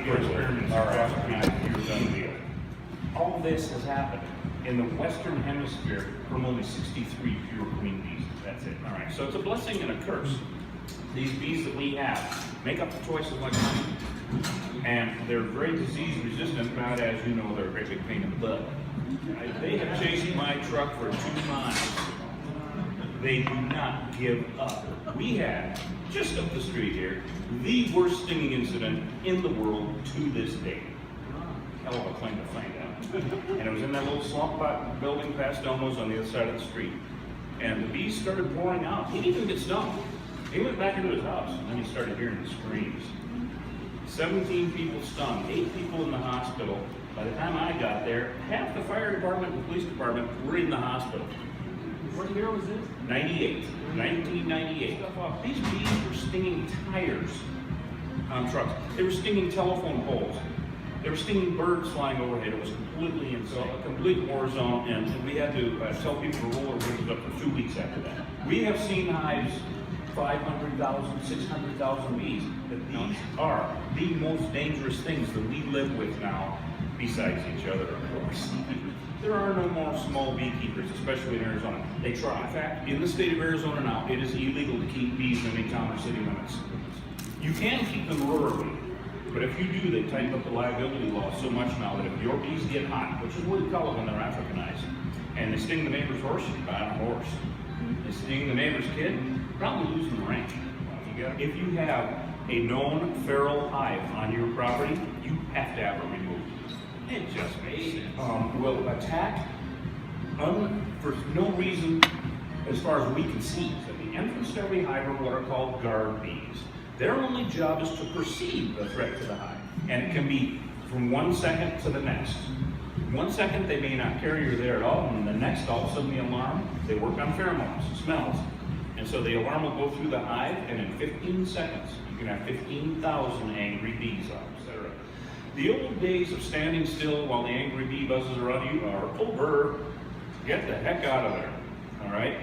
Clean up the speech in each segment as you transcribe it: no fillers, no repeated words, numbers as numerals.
your experiments are recognized, you're done deal. All of this has happened in the Western Hemisphere from only 63 pure queen bees. That's it. All right. So it's a blessing and a curse. These bees that we have make up twice as much honey, and they're very disease resistant, but as you know, they're a great big pain in the butt. They have chased my truck for 2 miles. They do not give up. We had, just up the street here, the worst stinging incident in the world to this day. Hell of a claim to find out. And it was in that little swamp pot building past Domo's on the other side of the street. And the bees started pouring out. He didn't even get stung. He went back into his house, and then he started hearing the screams. 17 people stung, 8 people in the hospital. By the time I got there, half the fire department and police department were in the hospital. What year was this? 98, 1998. These bees were stinging tires on trucks. They were stinging telephone poles. They were stinging birds flying overhead. It was completely insane, a complete war zone, and we had to tell people to roll their windows up for 2 weeks after that. We have seen hives 500,000, 600,000 bees. That these are the most dangerous things that we live with now, besides each other, of course. There are no more small beekeepers, especially in Arizona. They try. In fact, in the state of Arizona now, it is illegal to keep bees within town or city limits. You can keep them rurally, but if you do, they tighten up the liability law so much now that if your bees get hot, which is what we call it when they're Africanized, and they sting the neighbor's horse, you buy a horse. They sting the neighbor's kid, probably losing the ranch. If you have a known feral hive on your property, you have to have it removed. It just will attack for no reason as far as we can see. So the entrance to every hive are what are called guard bees. Their only job is to perceive the threat to the hive. And it can be from 1 second to the next. 1 second they may not carry you there at all, and the next all of a sudden the alarm, they work on pheromones, smells. And so the alarm will go through the hive, and in 15 seconds you can have 15,000 angry bees out, etc. The old days of standing still while the angry bee buzzes around you are over. Get the heck out of there, all right?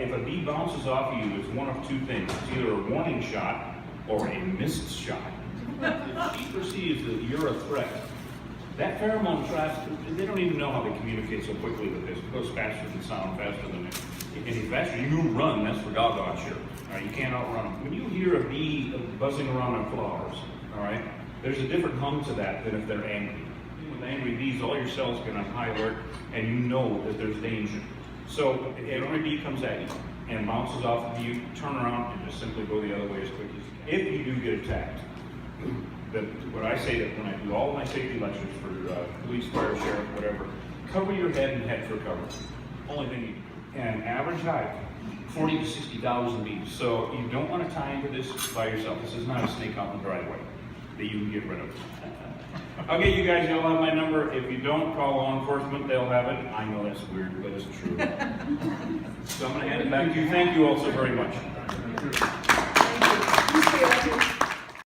If a bee bounces off of you, it's one of 2 things. It's either a warning shot or a missed shot. If she perceives that you're a threat, that pheromone traps, they don't even know how they communicate so quickly with this. It goes faster than sound, faster than any faster. You run, that's for doggone sure. All right, you can't outrun them. When you hear a bee buzzing around on flowers, all right, there's a different hum to that than if they're angry. With angry bees, all your cells get on high alert, and you know that there's danger. So if an angry bee comes at you and bounces off of you, turn around and just simply go the other way as quick as you can. If you do get attacked, what I say that when I do all my safety lectures for police, fire, sheriff, whatever, cover your head and head for cover. Only thing you do. And average hive, 40 to 60,000 bees. So you don't want to tie into this by yourself. This is not a snake out in the driveway that you can get rid of. I'll get you guys, you'll have my number. If you don't, call law enforcement, they'll have it. I know that's weird, but it's true. So I'm going to hand it back to you. Thank you all so very much. Thank you.